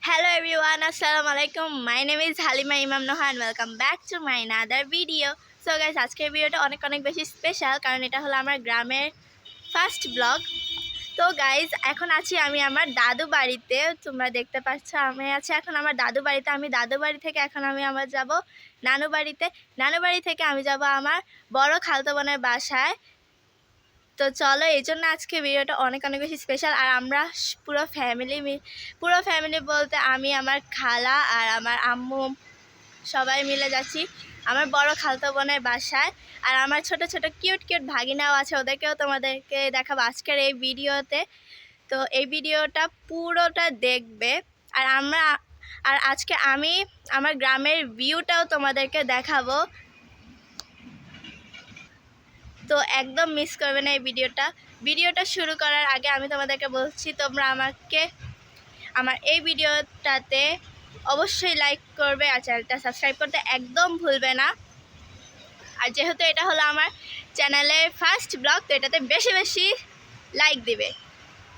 Hello everyone, Assalamualaikum. My name is Halima Imam Noha and welcome back to my another video. So guys, আজকের ভিডিওটা অনেক বেশি special কারণ এটা হলো আমার গ্রামের ফার্স্ট ব্লগ। তো গাইজ এখন আছি আমি আমার দাদু বাড়িতে। তোমরা দেখতে পাচ্ছ আমি আছি এখন আমার দাদু বাড়িতে। আমি দাদু বাড়ি থেকে এখন আমি আমার যাব নানু বাড়িতে। নানু বাড়ি থেকে আমি যাব আমার বড় খালতো বোনের বাসায়। তো চলো এই জন্য আজকে ভিডিওটা অনেক বেশি স্পেশাল। আর আমরা পুরো ফ্যামিলি বলতে আমি আমার খালা আর আমার আম্মু সবাই মিলে যাচ্ছি আমার বড় খালতো বোনের বাসায়। আর আমার ছোট কিউট ভাগিনাও আছে, ওদেরকেও তোমাদেরকে দেখাবো আজকের এই ভিডিওতে। তো এই ভিডিওটা পুরোটা দেখবে। আর আজকে আমি আমার গ্রামের ভিউটাও তোমাদেরকে দেখাবো, তো একদম মিস করবে না এই ভিডিওটা শুরু করার আগে আমি তোমাদেরকে বলছি তোমরা আমাকে আমার এই ভিডিওটাতে অবশ্যই লাইক করবে আর চ্যানেলটা সাবস্ক্রাইব করতে একদম ভুলবে না। আর যেহেতু এটা হলো আমার চ্যানেলের ফার্স্ট ব্লগ, তো এটাতে বেশি লাইক দিবে।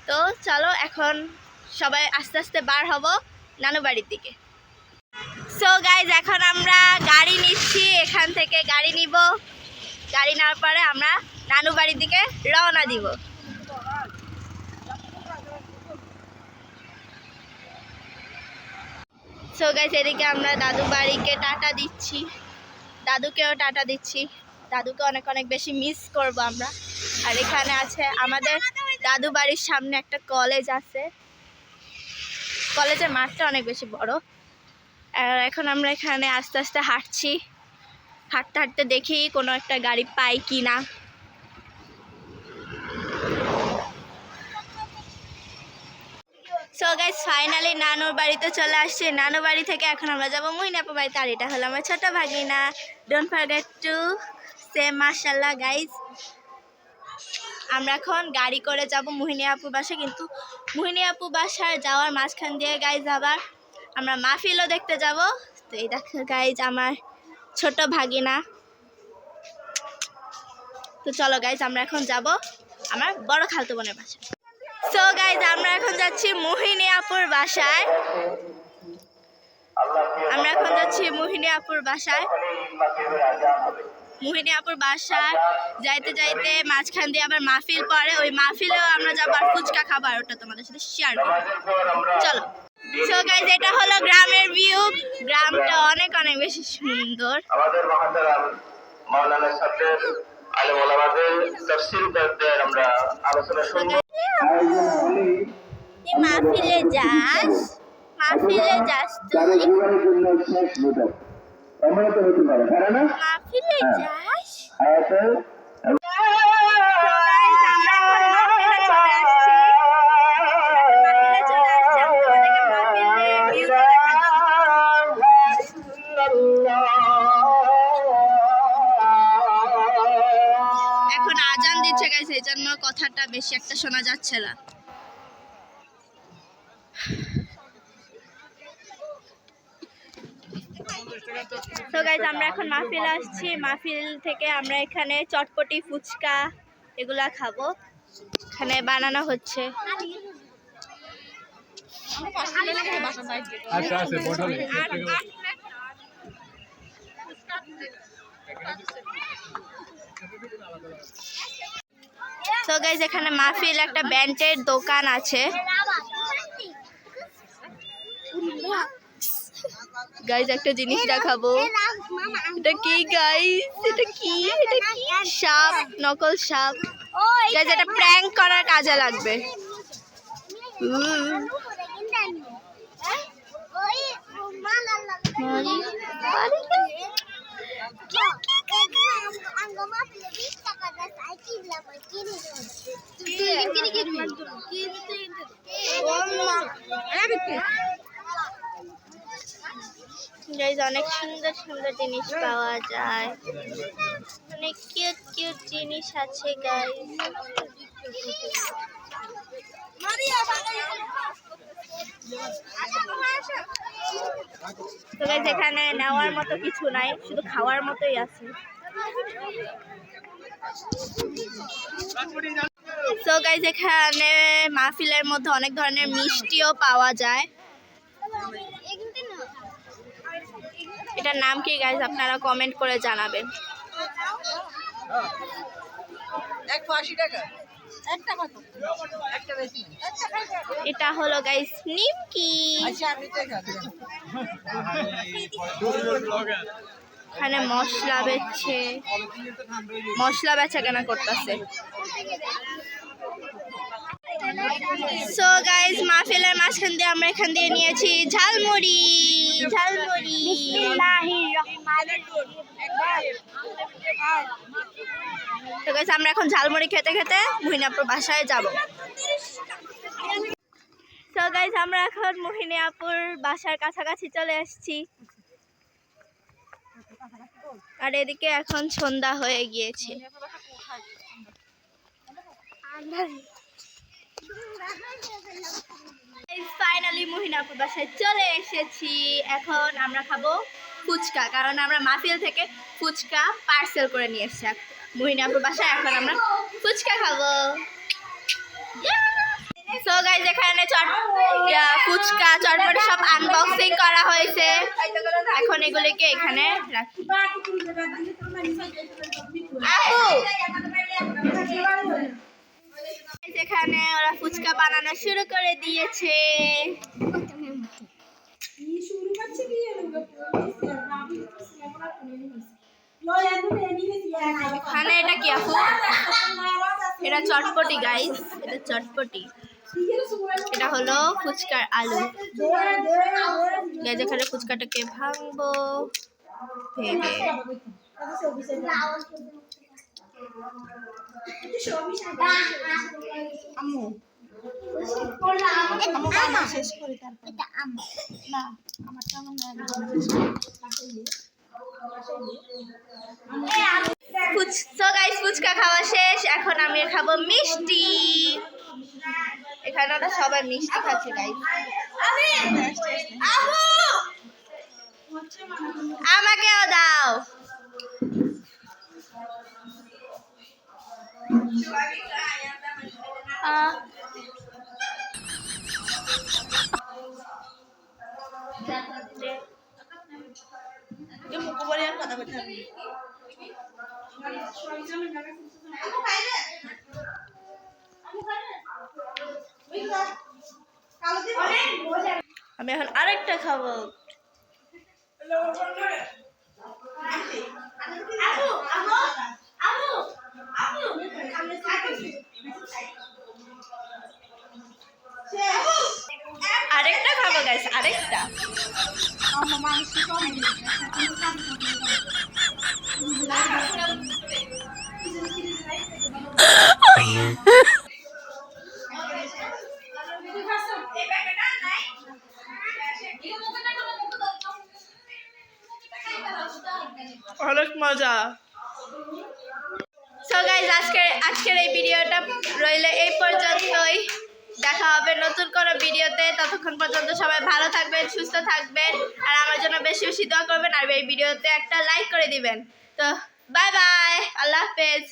তো চলো এখন সবাই আস্তে আস্তে বার হব নানু বাড়ির দিকে। সো গাইজ এখন আমরা গাড়ি নিচ্ছি, এখান থেকে গাড়ি নিব। গাড়ি নেওয়ার পরে আমরা নানু বাড়ির দিকে রওনা দিব। সো গাইস এদিকে আমরা দাদু বাড়িকে টাটা দিচ্ছি, দাদুকেও টাটা দিচ্ছি। দাদুকে অনেক বেশি মিস করব আমরা। আর এখানে আছে আমাদের দাদু বাড়ির সামনে একটা কলেজ আছে, কলেজের মাঠটা অনেক বেশি বড়। আর এখন আমরা এখানে আস্তে আস্তে হাঁটছি, হাঁটতে দেখি কোনো একটা গাড়ি পাই কি না। সো গাইস ফাইনালি নানুর বাড়িতে চলে আসছে। নানু বাড়ি থেকে এখন আমরা যাবো মুহিনী আপু বাড়িতে। আর এটা হলো আমার ছোট ভাগিনা। ডোন্ট ফরগেট টু সে মাশাআল্লাহ গাইস। আমরা এখন গাড়ি করে যাব মুহিনী আপু বাসায়, কিন্তু মুহিনী আপু বাসায় যাওয়ার মাঝখান দিয়ে গাইস আবার আমরা মাহফিলও দেখতে যাব। তো এই দেখো গাইস আমার ছোট ভাগিনা। তো চলো গাইস আমরা এখন যাব আমার বড় খালতো বোনের বাসায়। সো গাইজ আমরা এখন যাচ্ছি মুহিনী আপুর বাসায়। মুহিনী আপুর বাসায় যাইতে মাঝখান দিয়ে আবার মাহফিল পড়ে, ওই মাহফিলেও আমরা যাবো আর ফুচকা খাবার, ওটা তোমাদের সাথে শেয়ার করবো। চলো। সো গাইজ এটা হলো গ্রামের ভিউ। গ্রামটা অনেক বেশি সুন্দর। মাহফিলে যাস তুই, মাহফিলে যাস। এখন আজান দিচ্ছে গাইস, এই জন্য কথাটা বেশি একটা শোনা যাচ্ছে না। তো গাইস আমরা এখন মাহফিল আসছি। মাহফিল থেকে আমরা এখানে চটপটি ফুচকা এগুলা খাবো, এখানে বানানো হচ্ছে। তো গাইস এখানে মাহফিল একটা ব্যান্ডের দোকান আছে। গাইস একটা জিনিস দেখাবো, এটা কি গাইস? এটা কি সাপ, নকল সাপ। গাইস এটা প্র্যাঙ্ক করার কাজে লাগবে। গাইস অনেক সুন্দর জিনিস পাওয়া যায়, অনেক কিউট জিনিস আছে গাইস। তো গাইস এখানে নেওয়ার মতো কিছু নাই, শুধু খাওয়ার মতোই আছে। সো গাইস এখানে মাহফিলের মধ্যে অনেক ধরনের মিষ্টিও পাওয়া যায়। এটার নাম কি গাইস আপনারা কমেন্ট করে জানাবেন। এটা হলো গাইস নিমকি। এখানে মশলা বেচছে, মশলা বেচা কেনা করতেছে। সো গাইস মাহফিলের মাঝখান দিয়ে আমরা এখান দিয়ে নিয়েছি ঝালমুড়ি। ঝালমুড়ি তো গাইস আমরা এখন ঝালমুড়ি খেতে খেতে মুহিনাপুর বাসায় যাব। সো গাইস আমরা এখন মুহিনাপুর বাসার কাছাকাছি চলে এসেছি, আর এদিকে এখন সন্ধ্যা হয়ে গিয়েছে। ফাইনালি মুহিনাপুর বাসায় চলে এসেছি। এখন আমরা খাবো ফুচকা, কারণ আমরা মাহফিল থেকে ফুচকা পার্সেল করে নিয়ে এসেছি মুহিনাপুর বাসায়। এখন আমরা ফুচকা খাবো। সো গাইস এখানে ফুচকা চটপটি সব আনবক্সিং করা হয়েছে। এখন এগুলিকে এখানে রাখি। এখানে ওরা ফুচকা বানানো শুরু করে দিয়েছে। এখানে এটা কি আপু? এটা চটপটি গাইস, এটা চটপটি। এটা হলো ফুচকার আলু। এখানে ফুচকাটাকে ভাঙবো ভেঙে। ফুচকা খাওয়া শেষ, এখন আমি খাবো মিষ্টি। এখানে ওরা সবাই মিষ্টি খাচ্ছে গাইস। আমাকেও দাও। আমি এখন আরেকটা খাবো। আরেকটা খাবো গাইস, আরেকটা। অনেক মজা। সো গাইস আজকের এই ভিডিওটা রইলে এই পর্যন্তই। দেখা হবে নতুন কোনো ভিডিওতে। ততক্ষণ পর্যন্ত সবাই ভালো থাকবেন, সুস্থ থাকবেন, আর আমার জন্য বেশি বেশি দোয়া করবেন, আর এই ভিডিওতে একটা লাইক করে দিবেন। তো বাই বাই, আল্লাহ হাফেজ।